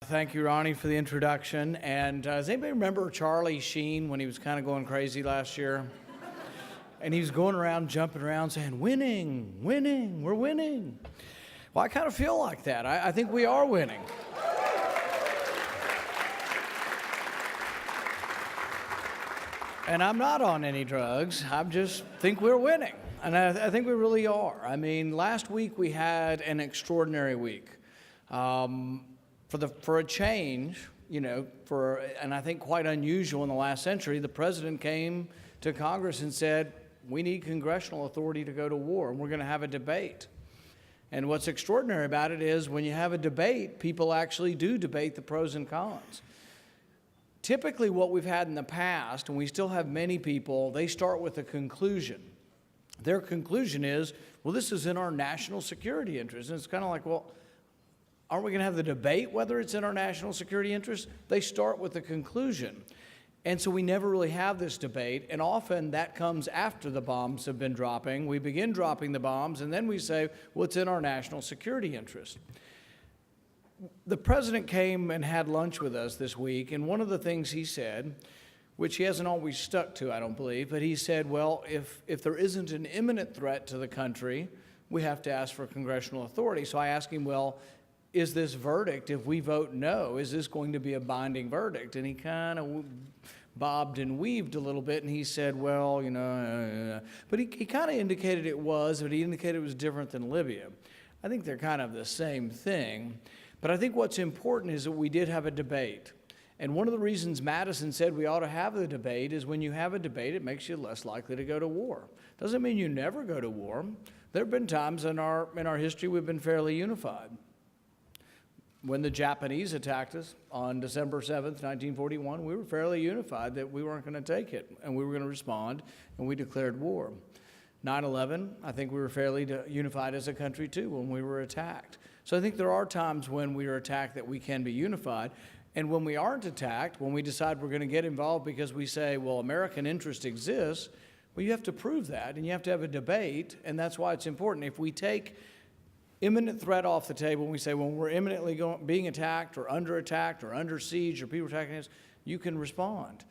Thank you, Ronnie, for the introduction. And does anybody remember Charlie Sheen when he was kind of going crazy last year? And he was going around, jumping around, saying, winning, winning, we're winning. Well, I kind of feel like that. I think we are winning. And I'm not on any drugs. I just think we're winning. And I think we really are. I mean, last week we had an extraordinary week. For a change, and I think quite unusual in the last century, the president came to Congress and said, we need congressional authority to go to war, and we're going to have a debate. And what's extraordinary about it is when you have a debate, people actually do debate the pros and cons. Typically what we've had in the past, and we still have many people, they start with a conclusion. Their conclusion is, well, this is in our national security interest. And it's kind of like, well, aren't we going to have the debate whether it's in our national security interest? They start with a conclusion. And so we never really have this debate, and often that comes after the bombs have been dropping. We begin dropping the bombs, and then we say, well, it's in our national security interest. The president came and had lunch with us this week, and one of the things he said, which he hasn't always stuck to, I don't believe, but he said, well, if there isn't an imminent threat to the country, we have to ask for congressional authority. So I asked him, well, is this verdict, if we vote no, is this going to be a binding verdict? And he kind of bobbed and weaved a little bit, and he said, well, but he kind of indicated it was, but he indicated it was different than Libya. I think they're kind of the same thing, but I think what's important is that we did have a debate. And one of the reasons Madison said we ought to have the debate is when you have a debate, it makes you less likely to go to war. Doesn't mean you never go to war. There have been times in our history we've been fairly unified. When the Japanese attacked us on December 7th, 1941, we were fairly unified that we weren't going to take it, and we were going to respond, and we declared war. 9/11, I think we were fairly unified as a country, too, when we were attacked. So I think there are times when we are attacked that we can be unified, and when we aren't attacked, when we decide we're going to get involved because we say, well, American interest exists, well, you have to prove that, and you have to have a debate, and that's why it's important. If we take imminent threat off the table, and we say, when we're imminently being attacked or under siege or people attacking us, you can respond.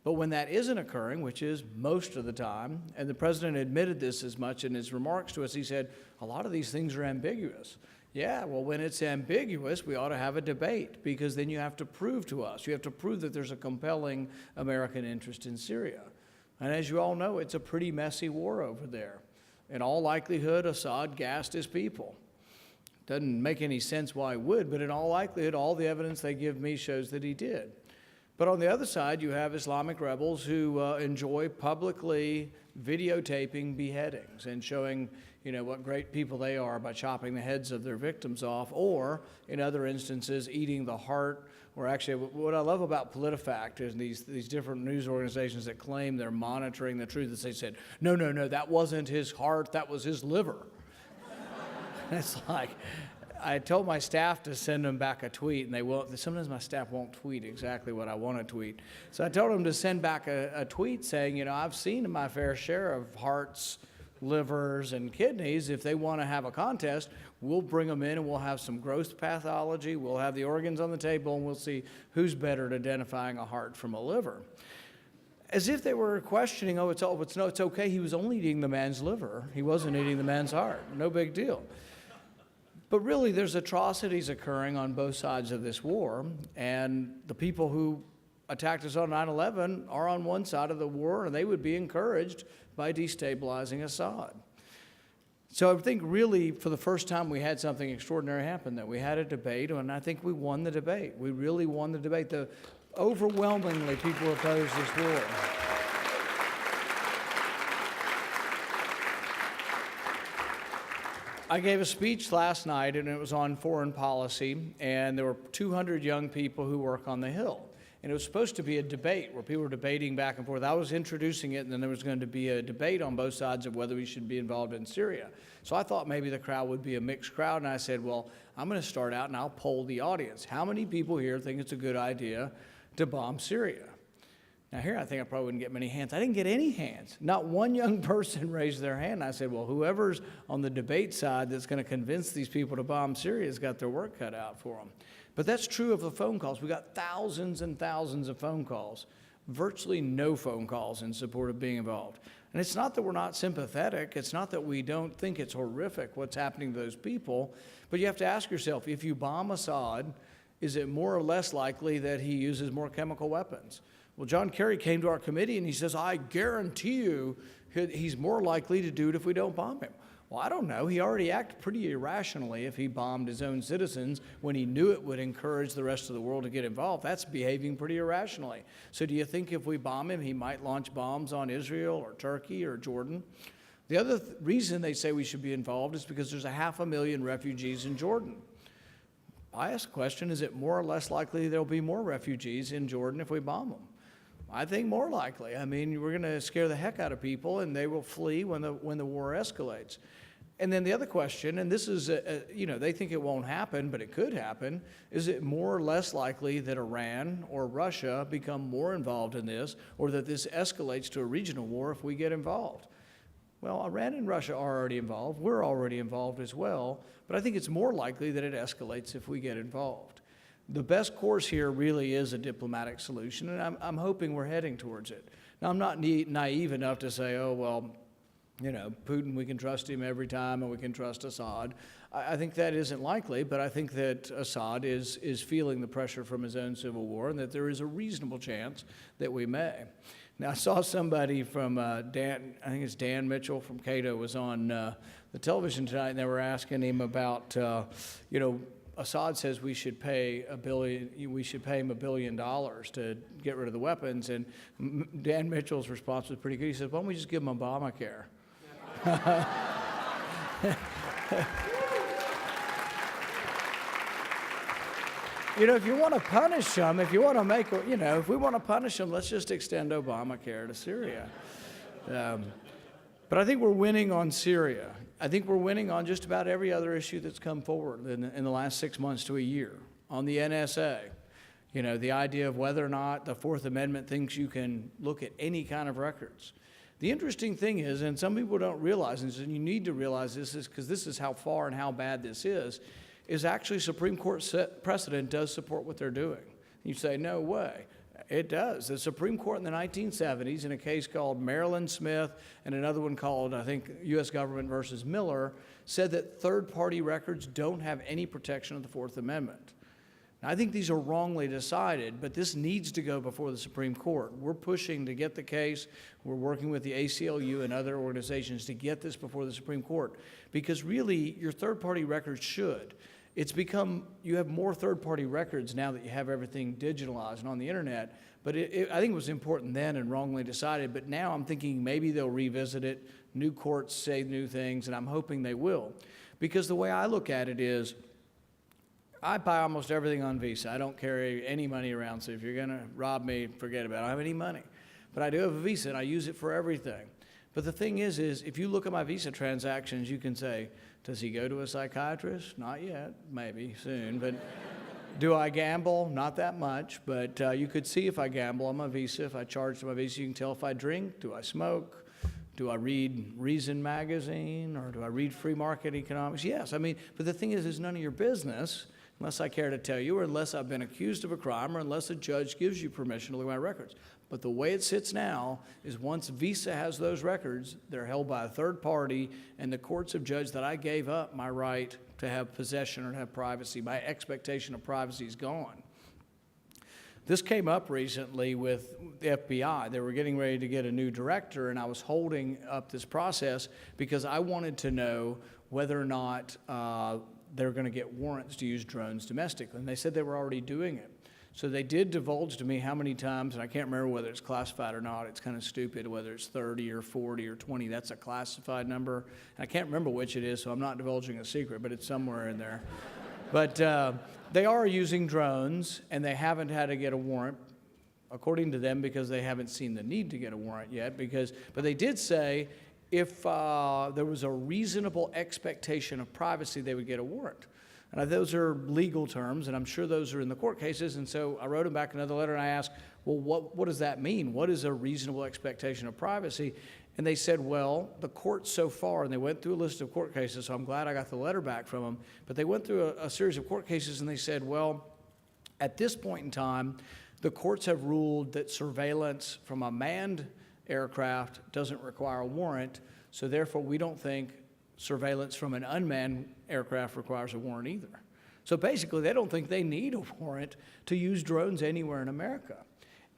But when that isn't occurring, which is most of the time, and the president admitted this as much in his remarks to us, he said, a lot of these things are ambiguous. Yeah, well, when it's ambiguous, we ought to have a debate, because then you have to prove to us. You have to prove that there's a compelling American interest in Syria. And as you all know, it's a pretty messy war over there. In all likelihood, Assad gassed his people. Doesn't make any sense why he would, but in all likelihood, all the evidence they give me shows that he did. But on the other side, you have Islamic rebels who enjoy publicly videotaping beheadings and showing, what great people they are by chopping the heads of their victims off, or in other instances, eating the heart. Or actually, what I love about PolitiFact is these different news organizations that claim they're monitoring the truth, that they said, no, that wasn't his heart, that was his liver. It's like, I told my staff to send them back a tweet, and they won't. Sometimes my staff won't tweet exactly what I want to tweet. So I told them to send back a tweet saying, I've seen my fair share of hearts, livers, and kidneys. If they want to have a contest, we'll bring them in, and we'll have some gross pathology. We'll have the organs on the table, and we'll see who's better at identifying a heart from a liver. As if they were questioning, it's okay. He was only eating the man's liver. He wasn't eating the man's heart. No big deal. But really, there's atrocities occurring on both sides of this war, and the people who attacked us on 9/11 are on one side of the war, and they would be encouraged by destabilizing Assad. So I think really, for the first time, we had something extraordinary happen, that we had a debate, and I think we won the debate. We really won the debate. Overwhelmingly, people opposed this war. I gave a speech last night, and it was on foreign policy, and there were 200 young people who work on the Hill. And it was supposed to be a debate where people were debating back and forth. I was introducing it, and then there was going to be a debate on both sides of whether we should be involved in Syria. So I thought maybe the crowd would be a mixed crowd, and I said, well, I'm going to start out, and I'll poll the audience. How many people here think it's a good idea to bomb Syria? Now here, I think I probably wouldn't get many hands. I didn't get any hands. Not one young person raised their hand. I said, well, whoever's on the debate side that's going to convince these people to bomb Syria has got their work cut out for them. But that's true of the phone calls. We got thousands and thousands of phone calls, virtually no phone calls in support of being involved. And it's not that we're not sympathetic. It's not that we don't think it's horrific what's happening to those people. But you have to ask yourself, if you bomb Assad, is it more or less likely that he uses more chemical weapons? Well, John Kerry came to our committee and he says, I guarantee you he's more likely to do it if we don't bomb him. Well, I don't know. He already acted pretty irrationally if he bombed his own citizens when he knew it would encourage the rest of the world to get involved. That's behaving pretty irrationally. So do you think if we bomb him, he might launch bombs on Israel or Turkey or Jordan? The other reason they say we should be involved is because there's 500,000 refugees in Jordan. I ask the question, is it more or less likely there'll be more refugees in Jordan if we bomb them? I think more likely. I mean, we're going to scare the heck out of people, and they will flee when the war escalates. And then the other question, and this is, they think it won't happen, but it could happen, is it more or less likely that Iran or Russia become more involved in this, or that this escalates to a regional war if we get involved? Well, Iran and Russia are already involved. We're already involved as well, but I think it's more likely that it escalates if we get involved. The best course here really is a diplomatic solution, and I'm hoping we're heading towards it. Now, I'm not naive enough to say, oh, well, Putin, we can trust him every time, and we can trust Assad. I think that isn't likely, but I think that Assad is feeling the pressure from his own civil war, and that there is a reasonable chance that we may. Now, I saw somebody from I think it's Dan Mitchell from Cato was on the television tonight, and they were asking him about, Assad says we should pay him $1 billion to get rid of the weapons, and Dan Mitchell's response was pretty good. He said, "Why don't we just give him Obamacare?" If you want to punish them, if we want to punish them, let's just extend Obamacare to Syria. But I think we're winning on Syria. I think we're winning on just about every other issue that's come forward in the last 6 months to a year. On the NSA, the idea of whether or not the Fourth Amendment thinks you can look at any kind of records. The interesting thing is, and some people don't realize, and you need to realize this is because this is how far and how bad this is actually Supreme Court precedent does support what they're doing. You say, no way. It does. The Supreme Court in the 1970s, in a case called Maryland Smith and another one called, I think, U.S. Government versus Miller, said that third-party records don't have any protection of the Fourth Amendment. Now, I think these are wrongly decided, but this needs to go before the Supreme Court. We're pushing to get the case. We're working with the ACLU and other organizations to get this before the Supreme Court, because really, your third-party records should. It's become, you have more third-party records now that you have everything digitalized and on the internet, but I think it was important then and wrongly decided, but now I'm thinking maybe they'll revisit it, new courts say new things, and I'm hoping they will. Because the way I look at it is, I buy almost everything on Visa. I don't carry any money around, so if you're gonna rob me, forget about it. I don't have any money. But I do have a Visa, and I use it for everything. But the thing is if you look at my Visa transactions, you can say, does he go to a psychiatrist? Not yet, maybe soon. But do I gamble? Not that much. But you could see if I gamble on my Visa. If I charge to my Visa, you can tell if I drink. Do I smoke? Do I read Reason magazine? Or do I read free market economics? Yes. But the thing is, it's none of your business unless I care to tell you, or unless I've been accused of a crime, or unless a judge gives you permission to look at my records. But the way it sits now is once Visa has those records, they're held by a third party, and the courts have judged that I gave up my right to have possession or to have privacy. My expectation of privacy is gone. This came up recently with the FBI. They were getting ready to get a new director, and I was holding up this process because I wanted to know whether or not they're going to get warrants to use drones domestically. And they said they were already doing it. So they did divulge to me how many times, and I can't remember whether it's classified or not. It's kind of stupid whether it's 30 or 40 or 20. That's a classified number. And I can't remember which it is, so I'm not divulging a secret, but it's somewhere in there. But they are using drones, and they haven't had to get a warrant, according to them, because they haven't seen the need to get a warrant yet. But they did say if there was a reasonable expectation of privacy, they would get a warrant. And those are legal terms, and I'm sure those are in the court cases. And so I wrote them back another letter, and I asked, well, what does that mean? What is a reasonable expectation of privacy? And they said, well, the courts so far, and they went through a list of court cases, so I'm glad I got the letter back from them, but they went through a series of court cases, and they said, well, At this point in time, the courts have ruled that surveillance from a manned aircraft doesn't require a warrant, so therefore we don't think surveillance from an unmanned aircraft requires a warrant either. So basically, they don't think they need a warrant to use drones anywhere in America.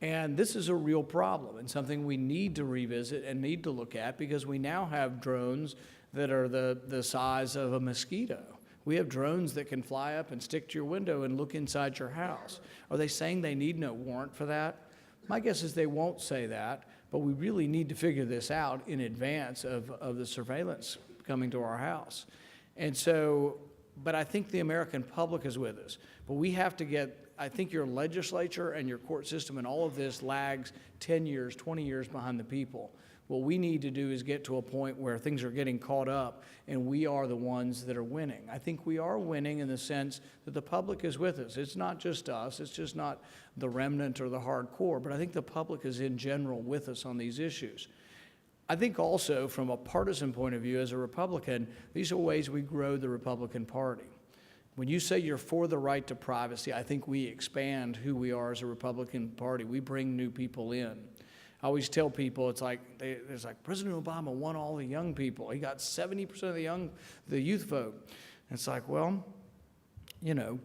And this is a real problem and something we need to revisit and need to look at, because we now have drones that are the size of a mosquito. We have drones that can fly up and stick to your window and look inside your house. Are they saying they need no warrant for that? My guess is they won't say that, but we really need to figure this out in advance of the surveillance coming to our house. And so, but I think the American public is with us. But we have to get, I think your legislature and your court system and all of this lags 10 years, 20 years behind the people. What we need to do is get to a point where things are getting caught up and we are the ones that are winning. I think we are winning in the sense that the public is with us. It's not just us. It's just not the remnant or the hardcore, but I think the public is in general with us on these issues. I think also from a partisan point of view as a Republican, these are ways we grow the Republican Party. When you say you're for the right to privacy, I think we expand who we are as a Republican Party. We bring new people in. I always tell people, it's like President Obama won all the young people. He got 70% of the youth vote. And it's like, well, you know,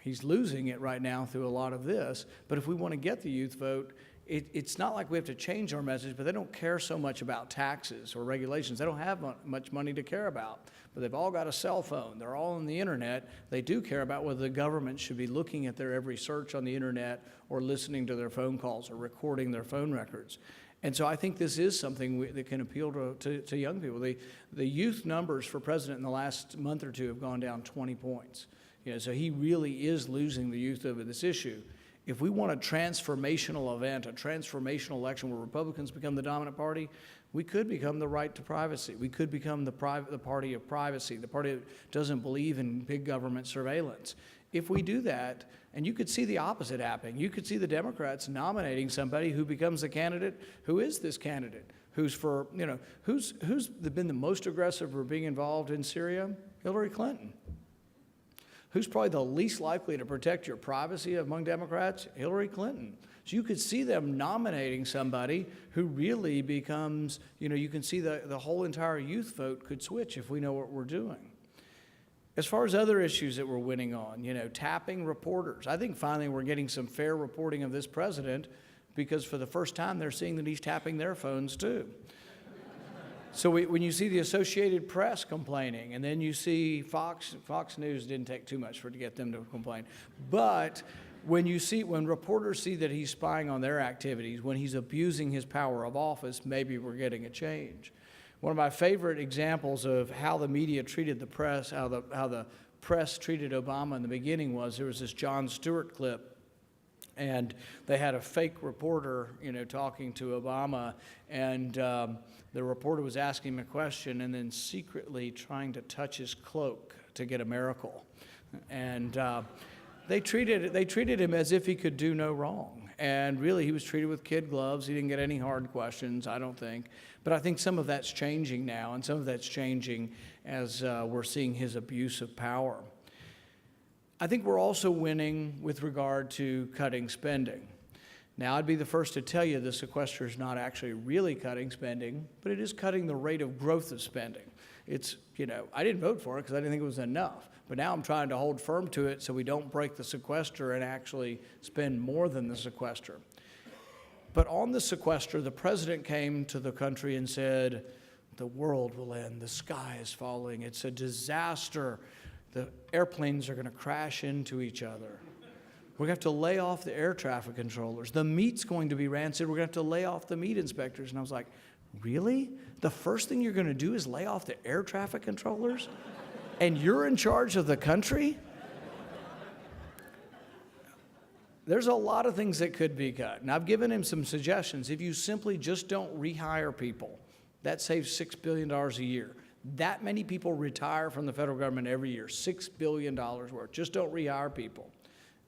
he's losing it right now through a lot of this. But if we want to get the youth vote, it's not like we have to change our message, but they don't care so much about taxes or regulations. They don't have much money to care about, but they've all got a cell phone. They're all on the internet. They do care about whether the government should be looking at their every search on the internet or listening to their phone calls or recording their phone records. And so I think this is something that can appeal to young people. The youth numbers for president in the last month or two have gone down 20 points. You know, so he really is losing the youth over this issue. If we want a transformational event, a transformational election where Republicans become the dominant party, we could become the right to privacy. We could become the party of privacy, the party that doesn't believe in big government surveillance. If we do that, and you could see the opposite happening. You could see the Democrats nominating somebody who becomes the candidate. Who is this candidate? Who's for, you know, who's been the most aggressive for being involved in Syria? Hillary Clinton. Who's probably the least likely to protect your privacy among Democrats? Hillary Clinton. So you could see them nominating somebody who really becomes, you know, you can see the whole entire youth vote could switch if we know what we're doing. As far as other issues that we're winning on, you know, tapping reporters. I think finally we're getting some fair reporting of this president, because for the first time they're seeing that he's tapping their phones too. So when you see the Associated Press complaining, and then you see Fox News didn't take too much to get them to complain. But when reporters see that he's spying on their activities, when he's abusing his power of office, maybe we're getting a change. One of my favorite examples of how the media treated the press, how the press treated Obama in the beginning was, there was this Jon Stewart clip, and they had a fake reporter, you know, talking to Obama, and the reporter was asking him a question and then secretly trying to touch his cloak to get a miracle. And they treated him as if he could do no wrong. And really, he was treated with kid gloves. He didn't get any hard questions, I don't think. But I think some of that's changing now, and some of that's changing as we're seeing his abuse of power. I think we're also winning with regard to cutting spending. Now, I'd be the first to tell you the sequester is not actually really cutting spending, but it is cutting the rate of growth of spending. It's, you know, I didn't vote for it because I didn't think it was enough, but now I'm trying to hold firm to it so we don't break the sequester and actually spend more than the sequester. But on the sequester, the president came to the country and said, the world will end, the sky is falling, it's a disaster, the airplanes are going to crash into each other. We're going to have to lay off the air traffic controllers. The meat's going to be rancid. We're going to have to lay off the meat inspectors. And I was like, really? The first thing you're going to do is lay off the air traffic controllers? And you're in charge of the country? There's a lot of things that could be cut. And I've given him some suggestions. If you simply just don't rehire people, that saves $6 billion a year. That many people retire from the federal government every year, $6 billion worth. Just don't rehire people.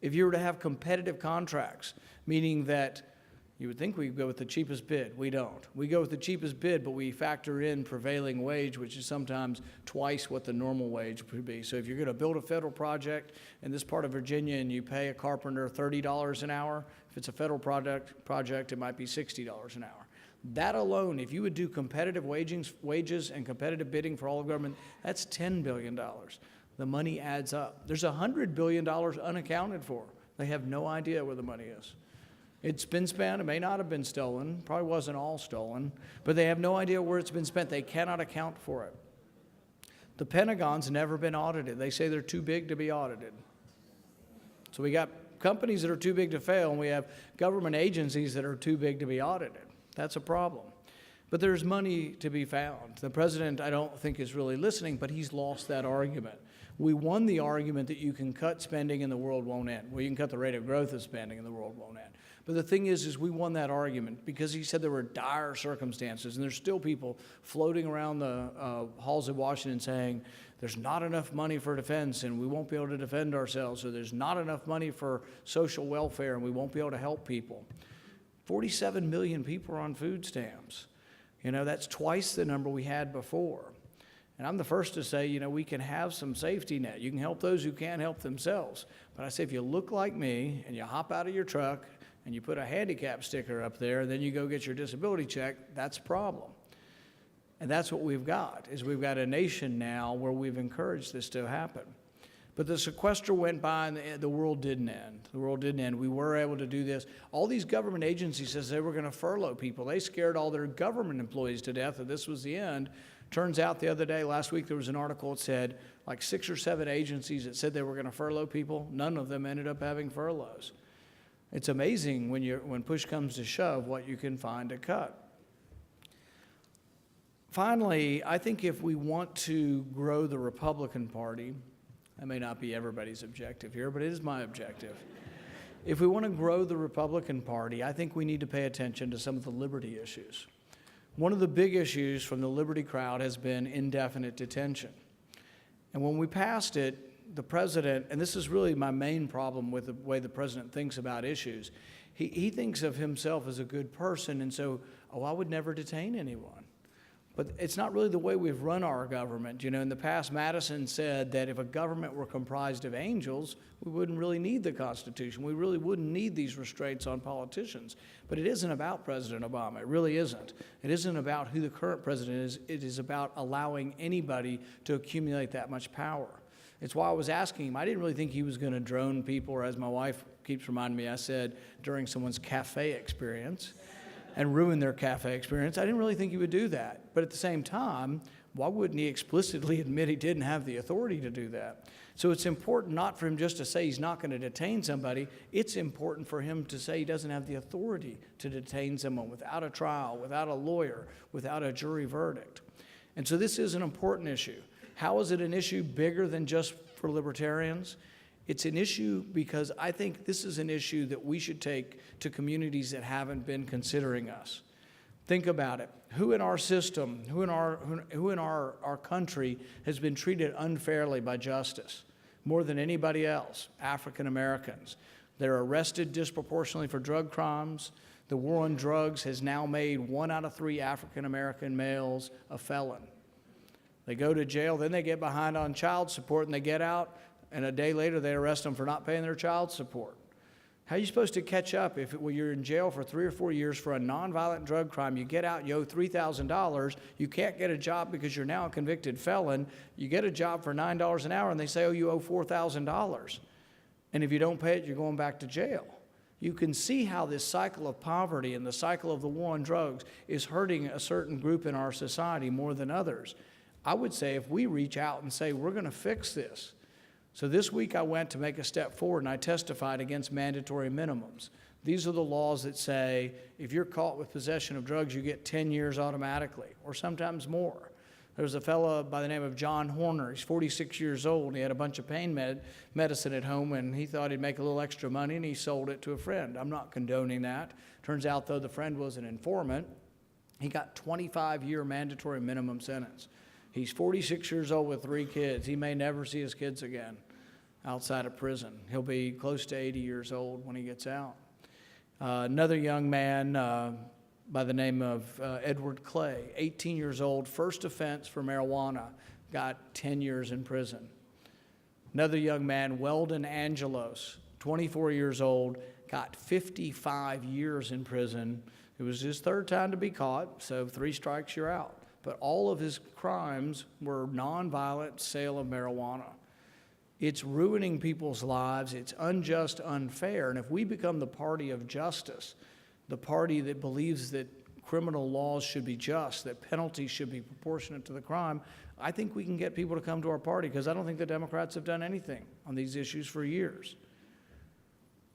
If you were to have competitive contracts, meaning that, You would think we'd go with the cheapest bid. We don't. We go with the cheapest bid, but we factor in prevailing wage, which is sometimes twice what the normal wage would be. So if you're going to build a federal project in this part of Virginia and you pay a carpenter $30 an hour, if it's a federal project, it might be $60 an hour. That alone, if you would do competitive wages and competitive bidding for all of government, that's $10 billion. The money adds up. There's $100 billion unaccounted for. They have no idea where the money is. It's been spent. It may not have been stolen. Probably wasn't all stolen. But they have no idea where it's been spent. They cannot account for it. The Pentagon's never been audited. They say they're too big to be audited. So we got companies that are too big to fail, and we have government agencies that are too big to be audited. That's a problem. But there's money to be found. The president, I don't think, is really listening, but he's lost that argument. We won the argument that you can cut spending and the world won't end. Well, you can cut the rate of growth of spending and the world won't end. But the thing is we won that argument because he said there were dire circumstances, and there's still people floating around the halls of Washington saying there's not enough money for defense and we won't be able to defend ourselves, or there's not enough money for social welfare and we won't be able to help people. 47 million people are on food stamps. You know, that's twice the number we had before. And I'm the first to say, you know, we can have some safety net. You can help those who can't help themselves. But I say if you look like me and you hop out of your truck and you put a handicap sticker up there, and then you go get your disability check, that's a problem. And that's what we've got, is we've got a nation now where we've encouraged this to happen. But the sequester went by and the world didn't end. The world didn't end. We were able to do this. All these government agencies said they were going to furlough people. They scared all their government employees to death that this was the end. Turns out the other day, last week, there was an article that said like 6 or 7 agencies that said they were going to furlough people. None of them ended up having furloughs. It's amazing when push comes to shove what you can find to cut. Finally, I think if we want to grow the Republican Party, that may not be everybody's objective here, but it is my objective. If we want to grow the Republican Party, I think we need to pay attention to some of the liberty issues. One of the big issues from the liberty crowd has been indefinite detention. And when we passed it, the president, and this is really my main problem with the way the president thinks about issues, he thinks of himself as a good person, and so, I would never detain anyone. But it's not really the way we've run our government. You know, in the past, Madison said that if a government were comprised of angels, we wouldn't really need the Constitution. We really wouldn't need these restraints on politicians. But it isn't about President Obama. It really isn't. It isn't about who the current president is. It is about allowing anybody to accumulate that much power. It's why I was asking him. I didn't really think he was going to drone people, or as my wife keeps reminding me, I said, during someone's cafe experience, and ruin their cafe experience. I didn't really think he would do that. But at the same time, why wouldn't he explicitly admit he didn't have the authority to do that? So it's important not for him just to say he's not going to detain somebody. It's important for him to say he doesn't have the authority to detain someone without a trial, without a lawyer, without a jury verdict. And so this is an important issue. How is it an issue bigger than just for libertarians? It's an issue because I think this is an issue that we should take to communities that haven't been considering us. Think about it. Who in our system, who in our country has been treated unfairly by justice more than anybody else? African Americans. They're arrested disproportionately for drug crimes. The war on drugs has now made 1 out of 3 African American males a felon. They go to jail, then they get behind on child support, and they get out, and a day later they arrest them for not paying their child support. How are you supposed to catch up if you're in jail for 3 or 4 years for a nonviolent drug crime? You get out, you owe $3,000. You can't get a job because you're now a convicted felon. You get a job for $9 an hour, and they say, you owe $4,000. And if you don't pay it, you're going back to jail. You can see how this cycle of poverty and the cycle of the war on drugs is hurting a certain group in our society more than others. I would say if we reach out and say, we're going to fix this. So this week I went to make a step forward and I testified against mandatory minimums. These are the laws that say if you're caught with possession of drugs, you get 10 years automatically, or sometimes more. There's a fellow by the name of John Horner. He's 46 years old. He had a bunch of pain medicine at home, and he thought he'd make a little extra money, and he sold it to a friend. I'm not condoning that. Turns out, though, the friend was an informant. He got 25-year mandatory minimum sentence. He's 46 years old with 3 kids. He may never see his kids again outside of prison. He'll be close to 80 years old when he gets out. Another young man by the name of Edward Clay, 18 years old, first offense for marijuana, got 10 years in prison. Another young man, Weldon Angelos, 24 years old, got 55 years in prison. It was his third time to be caught, so 3 strikes, you're out. But all of his crimes were nonviolent sale of marijuana. It's ruining people's lives. It's unjust, unfair. And if we become the party of justice, the party that believes that criminal laws should be just, that penalties should be proportionate to the crime, I think we can get people to come to our party, because I don't think the Democrats have done anything on these issues for years.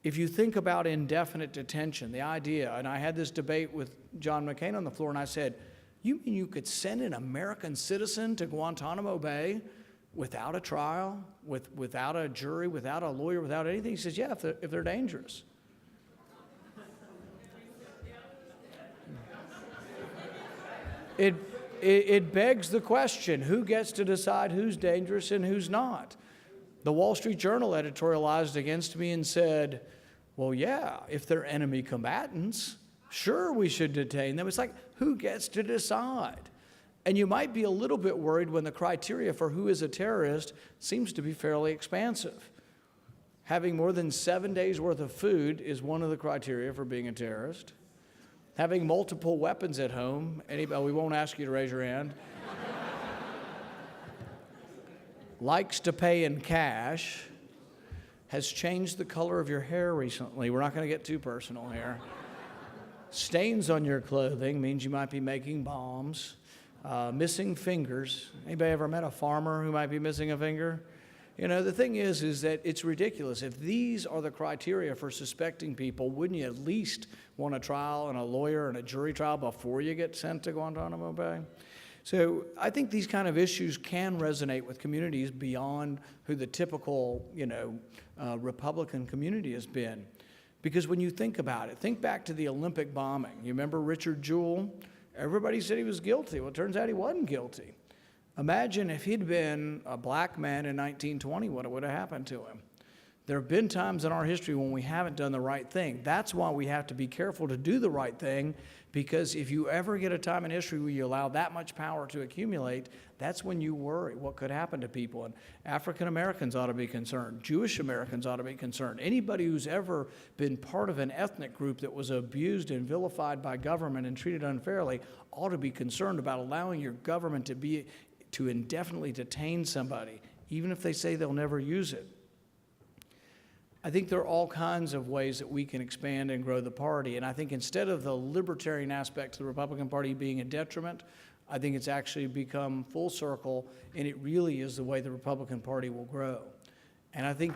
If you think about indefinite detention, the idea, and I had this debate with John McCain on the floor, and I said, you mean you could send an American citizen to Guantanamo Bay without a trial, without a jury, without a lawyer, without anything? He says, yeah, if they're dangerous. It begs the question, who gets to decide who's dangerous and who's not? The Wall Street Journal editorialized against me and said, well, yeah, if they're enemy combatants, sure, we should detain them. It's like, who gets to decide? And you might be a little bit worried when the criteria for who is a terrorist seems to be fairly expansive. Having more than 7 days worth of food is one of the criteria for being a terrorist. Having multiple weapons at home, anybody, we won't ask you to raise your hand. Likes to pay in cash, has changed the color of your hair recently. We're not going to get too personal here. Stains on your clothing means you might be making bombs. Missing fingers. Anybody ever met a farmer who might be missing a finger? You know, the thing is that it's ridiculous. If these are the criteria for suspecting people, wouldn't you at least want a trial and a lawyer and a jury trial before you get sent to Guantanamo Bay? So I think these kind of issues can resonate with communities beyond who the typical, Republican community has been. Because when you think about it, think back to the Olympic bombing. You remember Richard Jewell? Everybody said he was guilty. Well, it turns out he wasn't guilty. Imagine if he'd been a black man in 1920, what would have happened to him? There have been times in our history when we haven't done the right thing. That's why we have to be careful to do the right thing, because if you ever get a time in history where you allow that much power to accumulate, that's when you worry what could happen to people. And African Americans ought to be concerned. Jewish Americans ought to be concerned. Anybody who's ever been part of an ethnic group that was abused and vilified by government and treated unfairly ought to be concerned about allowing your government to indefinitely detain somebody, even if they say they'll never use it. I think there are all kinds of ways that we can expand and grow the party. And I think instead of the libertarian aspect to the Republican Party being a detriment, I think it's actually become full circle, and it really is the way the Republican Party will grow. And I think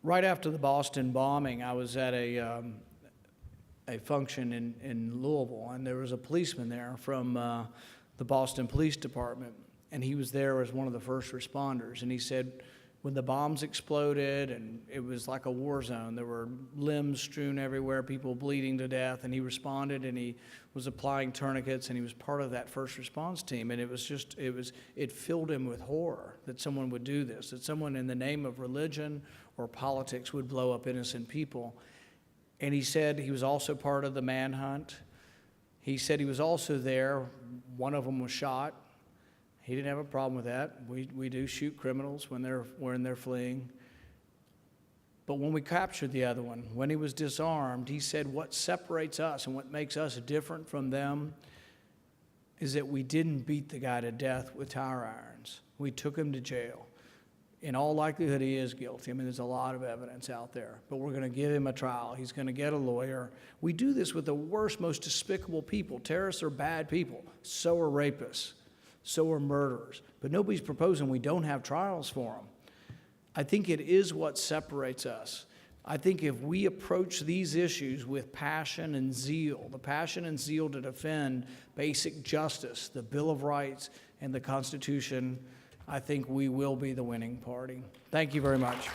right after the Boston bombing, I was at a function in Louisville, and there was a policeman there from the Boston Police Department, and he was there as one of the first responders. And he said when the bombs exploded and it was like a war zone, there were limbs strewn everywhere, people bleeding to death, and he responded and he was applying tourniquets, and he was part of that first response team. And it filled him with horror that someone would do this, that someone in the name of religion or politics would blow up innocent people. And he said he was also part of the manhunt. He said he was also there. One of them was shot. He didn't have a problem with that. We do shoot criminals when they're fleeing. But when we captured the other one, when he was disarmed, he said what separates us and what makes us different from them is that we didn't beat the guy to death with tire irons. We took him to jail. In all likelihood, he is guilty. I mean, there's a lot of evidence out there, but we're going to give him a trial. He's going to get a lawyer. We do this with the worst, most despicable people. Terrorists are bad people. So are rapists. So are murderers. But nobody's proposing we don't have trials for them. I think it is what separates us. I think if we approach these issues with passion and zeal, the passion and zeal to defend basic justice, the Bill of Rights, and the Constitution, I think we will be the winning party. Thank you very much.